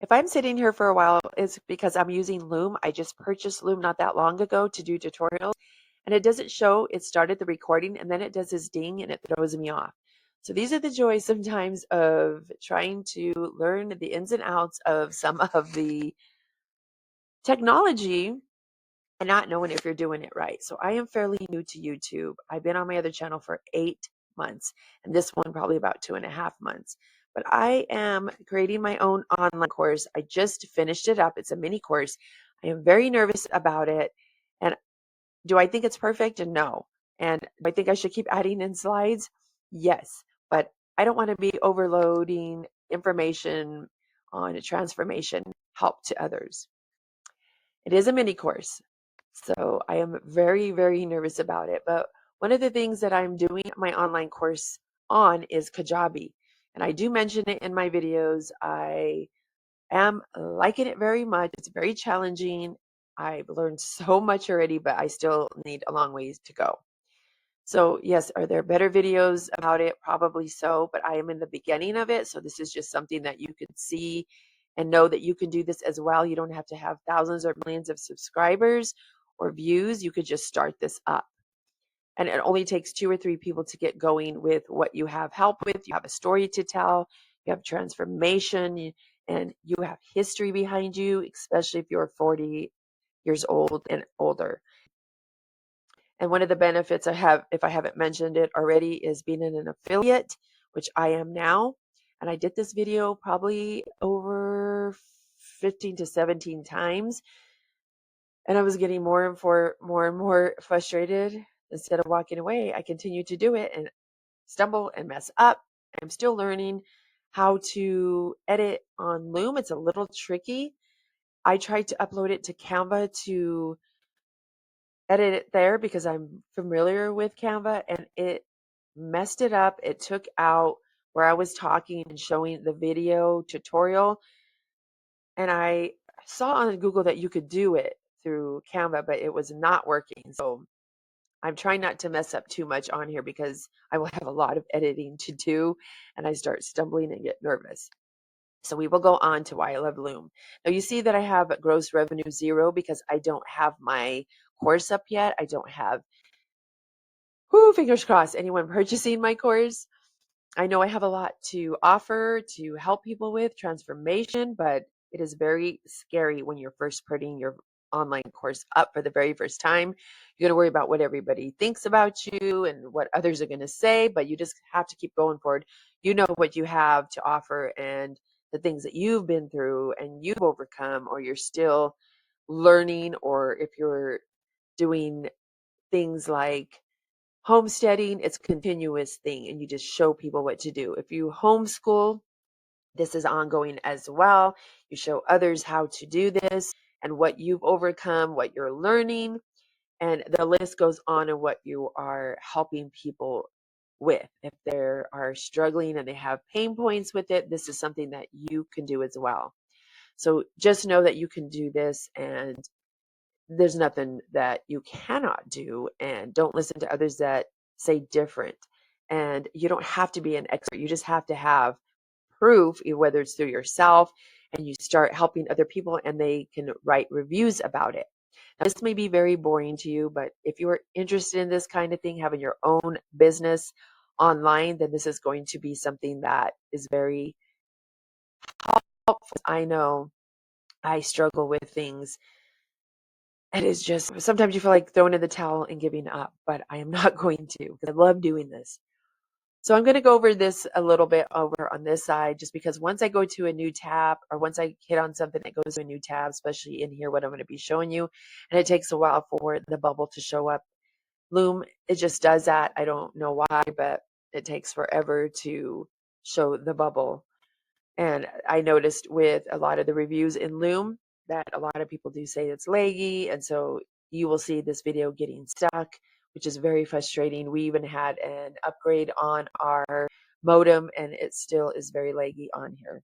If I'm sitting here for a while, it's because I'm using Loom. I just purchased Loom not that long ago to do tutorials, and it doesn't show it started the recording, and then it does this ding and it throws me off. So these are the joys sometimes of trying to learn the ins and outs of some of the technology and not knowing if you're doing it right. So I am fairly new to YouTube. I've been on my other channel for 8 months, and this one probably about 2.5 months. But I am creating my own online course. I just finished it up. It's a mini course. I am very nervous about it. And do I think it's perfect? And no. And do I think I should keep adding in slides? Yes. But I don't want to be overloading information on a transformation help to others. It is a mini course. So I am very, very nervous about it. But one of the things that I'm doing my online course on is Kajabi. And I do mention it in my videos. I am liking it very much. It's very challenging. I've learned so much already, but I still need a long ways to go. So yes, are there better videos about it? Probably so, but I am in the beginning of it. So this is just something that you could see and know that you can do this as well. You don't have to have thousands or millions of subscribers or views. You could just start this up. And it only takes 2 or 3 people to get going with what you have help with. You have a story to tell, you have transformation, and you have history behind you, especially if you're 40 years old and older. And one of the benefits I have, if I haven't mentioned it already, is being an affiliate, which I am now. And I did this video probably over 15 to 17 times. And I was getting more and more frustrated. Instead of walking away, I continued to do it and stumble and mess up. I'm still learning how to edit on Loom. It's a little tricky. I tried to upload it to Canva to edit it there because I'm familiar with Canva, and it messed it up. It took out where I was talking and showing the video tutorial, and I saw on Google that you could do it through Canva, but it was not working. So I'm trying not to mess up too much on here because I will have a lot of editing to do and I start stumbling and get nervous. So we will go on to why I love Loom. Now you see that I have gross revenue 0 because I don't have my course up yet. I don't have, fingers crossed, anyone purchasing my course. I know I have a lot to offer to help people with transformation, but it is very scary when you're first putting your online course up for the very first time. You're going to worry about what everybody thinks about you and what others are going to say, but you just have to keep going forward. You know what you have to offer and the things that you've been through and you've overcome, or you're still learning, or if you're doing things like homesteading, it's a continuous thing, and you just show people what to do. If you homeschool, this is ongoing as well. You show others how to do this and what you've overcome, what you're learning, and the list goes on of what you are helping people with. If they are struggling and they have pain points with it, this is something that you can do as well. So just know that you can do this, and there's nothing that you cannot do, and don't listen to others that say different. And you don't have to be an expert. You just have to have proof, whether it's through yourself and you start helping other people and they can write reviews about it. Now, this may be very boring to you, but if you're interested in this kind of thing, having your own business online, then this is going to be something that is very helpful. I know I struggle with things. It is just sometimes you feel like throwing in the towel and giving up, but I am not going to because I love doing this. So I'm going to go over this a little bit over on this side, just because once I go to a new tab, or once I hit on something that goes to a new tab, especially in here, what I'm going to be showing you, and it takes a while for the bubble to show up. Loom, it just does that. I don't know why, but it takes forever to show the bubble. And I noticed with a lot of the reviews in Loom that a lot of people do say it's laggy. And so you will see this video getting stuck, which is very frustrating. We even had an upgrade on our modem and it still is very laggy on here.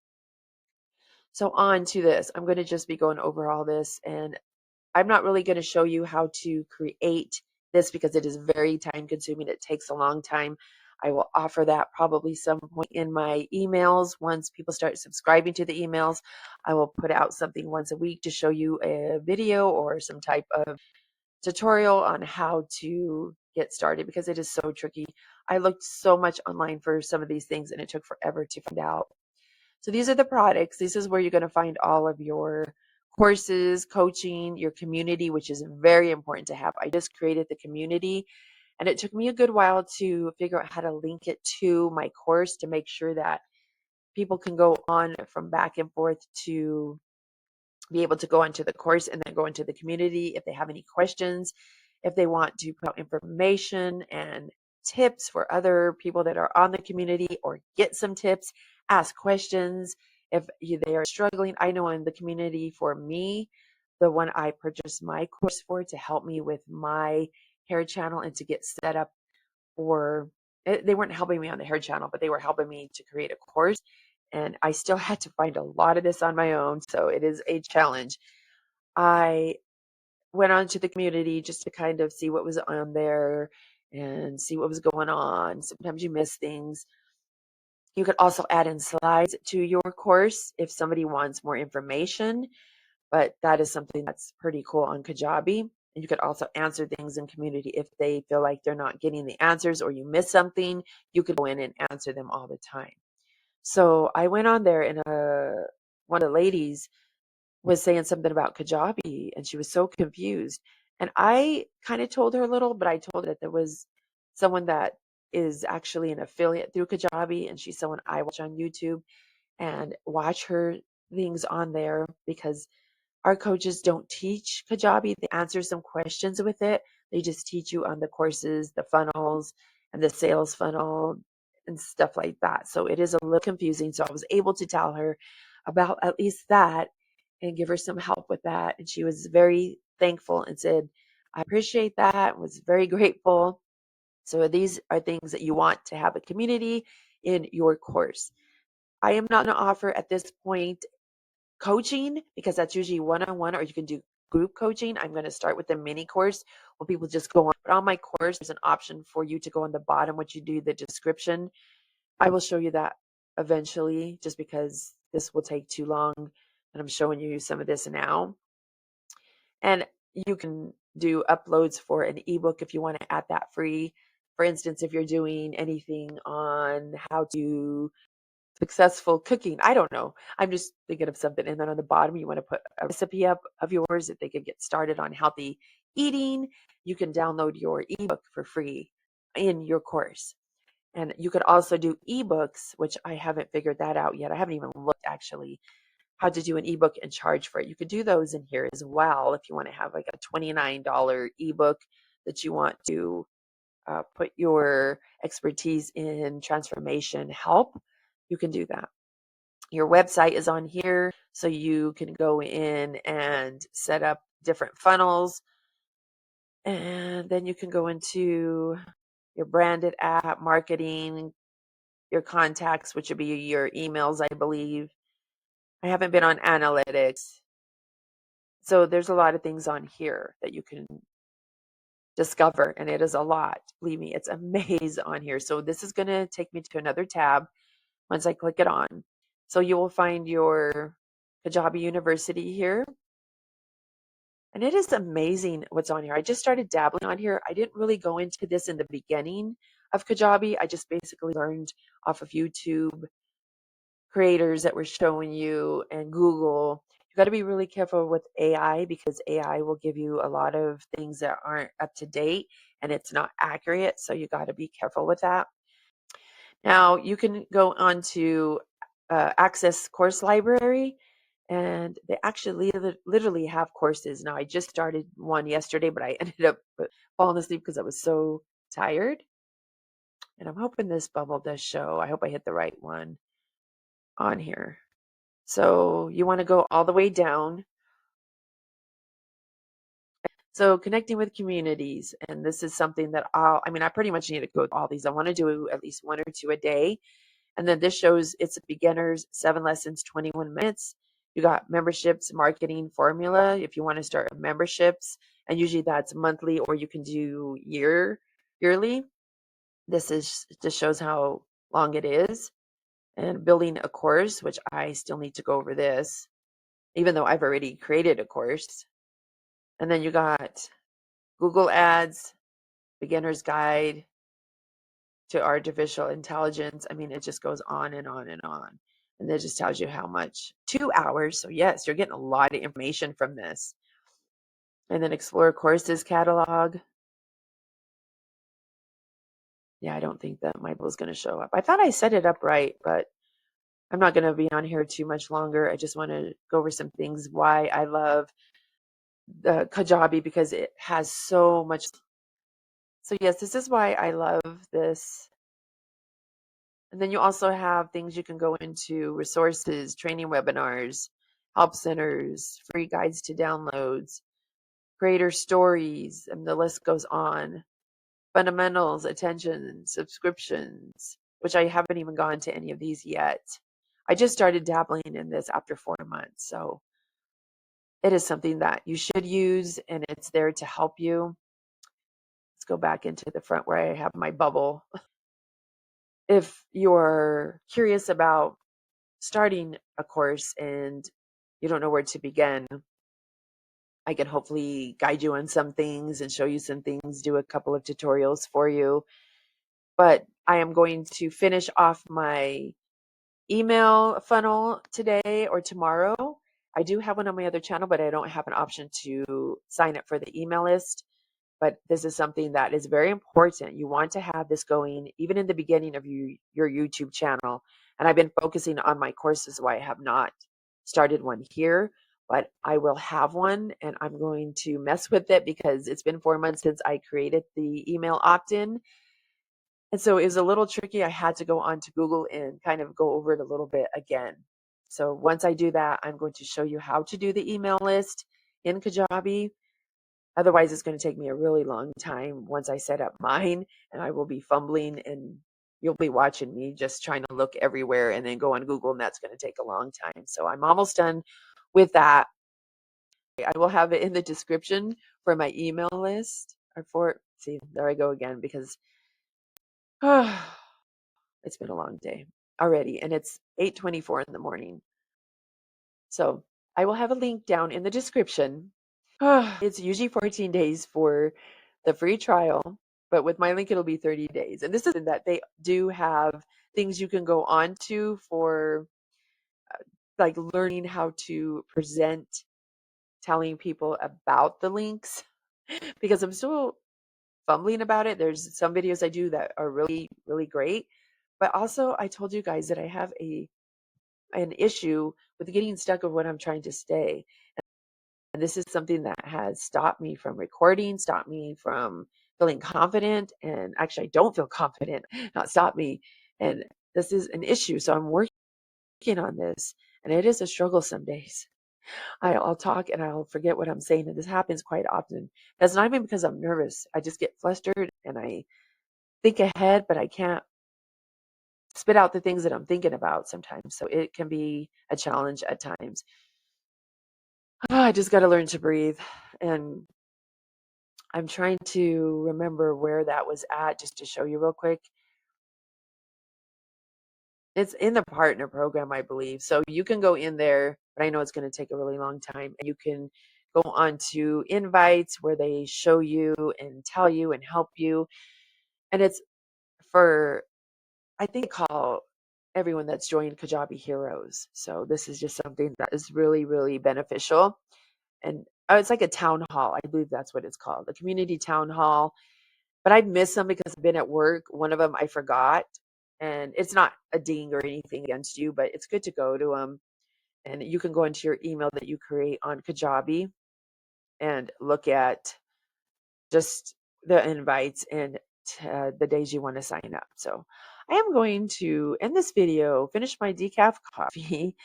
So on to this. I'm going to just be going over all this, and I'm not really going to show you how to create this because it is very time consuming. It takes a long time. I will offer that probably some point in my emails. Once people start subscribing to the emails, I will put out something once a week to show you a video or some type of tutorial on how to get started, because it is so tricky. I looked so much online for some of these things and it took forever to find out. So these are the products. This is where you're going to find all of your courses, coaching, your community, which is very important to have. I just created the community, and it took me a good while to figure out how to link it to my course to make sure that people can go on from back and forth to be able to go into the course and then go into the community if they have any questions, if they want to put out information and tips for other people that are on the community, or get some tips, ask questions if they are struggling. I know in the community, for me, the one I purchased my course for to help me with my hair channel and to get set up for they weren't helping me on the hair channel, but they were helping me to create a course. And I still had to find a lot of this on my own, so it is a challenge. I went on to the community just to kind of see what was on there and see what was going on. Sometimes you miss things. You could also add in slides to your course if somebody wants more information, but that is something that's pretty cool on Kajabi. And you could also answer things in community if they feel like they're not getting the answers or you miss something. You could go in and answer them all the time. So I went on there, and one of the ladies was saying something about Kajabi, and she was so confused. And I kind of told her a little, but I told her that there was someone that is actually an affiliate through Kajabi, and she's someone I watch on YouTube and watch her things on there, because our coaches don't teach Kajabi. They answer some questions with it. They just teach you on the courses, the funnels, and the sales funnel and stuff like that. So it is a little confusing. So I was able to tell her about at least that and give her some help with that. And she was very thankful and said, I appreciate that, was very grateful. So these are things that you want to have a community in your course. I am not going to offer at this point coaching, because that's usually one-on-one, or you can do group coaching. I'm going to start with the mini course where people just go on. But on my course, there's an option for you to go on the bottom, which you do the description. I will show you that eventually, just because this will take too long. And I'm showing you some of this now. And you can do uploads for an ebook if you want to add that free. For instance, if you're doing anything on how to successful cooking. I don't know. I'm just thinking of something. And then on the bottom, you want to put a recipe up of yours that they could get started on healthy eating. You can download your ebook for free in your course. And you could also do ebooks, which I haven't figured that out yet. I haven't even looked actually how to do an ebook and charge for it. You could do those in here as well if you want to have like a $29 ebook that you want to put your expertise in transformation help. You can do that. Your website is on here, so you can go in and set up different funnels. And then you can go into your branded app, marketing, your contacts, which would be your emails, I believe. I haven't been on analytics. So there's a lot of things on here that you can discover, and it is a lot. Believe me, it's a maze on here. So this is going to take me to another tab once I click it on. So you will find your Kajabi University here. And it is amazing what's on here. I just started dabbling on here. I didn't really go into this in the beginning of Kajabi. I just basically learned off of YouTube creators that were showing you and Google. You got to be really careful with AI, because AI will give you a lot of things that aren't up to date and it's not accurate. So you got to be careful with that. Now you can go on to Access Course Library, and they actually literally have courses. Now I just started one yesterday, but I ended up falling asleep because I was so tired. And I'm hoping this bubble does show. I hope I hit the right one on here. So you want to go all the way down. So connecting with communities, and this is something that I pretty much need to go through all these. I want to do at least one or two a day. And then this shows it's a beginner's 7 lessons, 21 minutes. You got memberships, marketing formula if you want to start memberships. And usually that's monthly, or you can do yearly. This is just shows how long it is. And building a course, which I still need to go over this, even though I've already created a course. And then you got Google Ads, Beginner's Guide to Artificial Intelligence. I mean, it just goes on and on and on. And it just tells you how much. 2 hours. So, yes, you're getting a lot of information from this. And then Explore Courses catalog. Yeah, I don't think that my bill is going to show up. I thought I set it up right, but I'm not going to be on here too much longer. I just want to go over some things why I love the Kajabi because it has so much. So yes, this is why I love this. And then you also have things you can go into, resources, training webinars, help centers, free guides to downloads, creator stories, and the list goes on. Fundamentals, attention, subscriptions, which I haven't even gone to any of these yet. I just started dabbling in this after 4 months. So it is something that you should use and it's there to help you. Let's go back into the front where I have my bubble. If you're curious about starting a course and you don't know where to begin, I can hopefully guide you on some things and show you some things, do a couple of tutorials for you. But I am going to finish off my email funnel today or tomorrow. I do have one on my other channel, but I don't have an option to sign up for the email list. But this is something that is very important. You want to have this going even in the beginning of your YouTube channel. And I've been focusing on my courses, why I have not started one here, but I will have one and I'm going to mess with it because it's been 4 months since I created the email opt-in. And so it was a little tricky. I had to go onto Google and kind of go over it a little bit again. So once I do that, I'm going to show you how to do the email list in Kajabi. Otherwise, it's going to take me a really long time once I set up mine, and I will be fumbling, and you'll be watching me just trying to look everywhere and then go on Google, and that's going to take a long time. So I'm almost done with that. I will have it in the description for my email list. Or for, see, there I go again because it's been a long day already, and it's 8:24 in the morning. So I will have a link down in the description. It's usually 14 days for the free trial, but with my link, it'll be 30 days. And this is that they do have things you can go on to for like learning how to present, telling people about the links because I'm still fumbling about it. There's some videos I do that are really, really great. But also, I told you guys that I have an issue with getting stuck of what I'm trying to say. And this is something that has stopped me from recording, stopped me from feeling confident. And actually, I don't feel confident, not stop me. And this is an issue. So I'm working on this. And it is a struggle some days. I'll talk and I'll forget what I'm saying. And this happens quite often. That's not even because I'm nervous. I just get flustered and I think ahead, but I can't spit out the things that I'm thinking about sometimes. So it can be a challenge at times. I just got to learn to breathe. And I'm trying to remember where that was at just to show you real quick. It's in the partner program, I believe. So you can go in there, but I know it's going to take a really long time. And you can go on to invites where they show you and tell you and help you. And it's for, I think, call everyone that's joined Kajabi Heroes. So this is just something that is really, really beneficial. And it's like a town hall. I believe that's what it's called, a community town hall. But I missed some because I've been at work. One of them I forgot. And it's not a ding or anything against you, but it's good to go to them. And you can go into your email that you create on Kajabi and look at just the invites and the days you want to sign up. So I am going to end this video, finish my decaf coffee,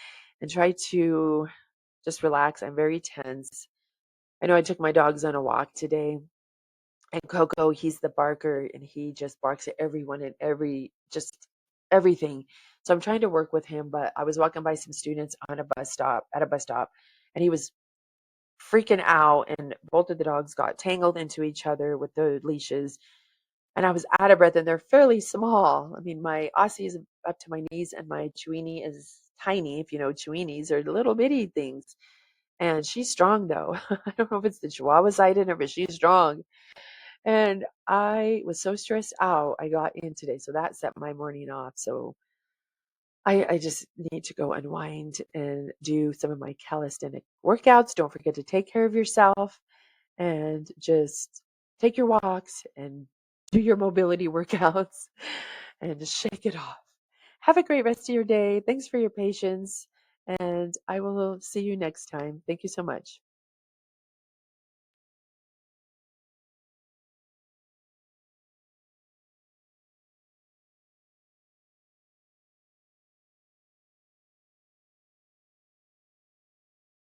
and try to just relax. I'm very tense. I know I took my dogs on a walk today. And Coco, he's the barker, and he just barks at everyone and just everything. So I'm trying to work with him, but I was walking by some students on at a bus stop, and he was freaking out, and both of the dogs got tangled into each other with the leashes. and I was out of breath, and they're fairly small. I mean, my Aussie is up to my knees, and my Chiweenie is tiny. If you know Chiweenies, are little bitty things. And she's strong, though. I don't know if it's the Chihuahua side in her, but she's strong. And I was so stressed out. I got in today, so that set my morning off. So I just need to go unwind and do some of my calisthenic workouts. Don't forget to take care of yourself and just take your walks and do your mobility workouts and just shake it off. Have a great rest of your day. Thanks for your patience, and I will see you next time. Thank you so much.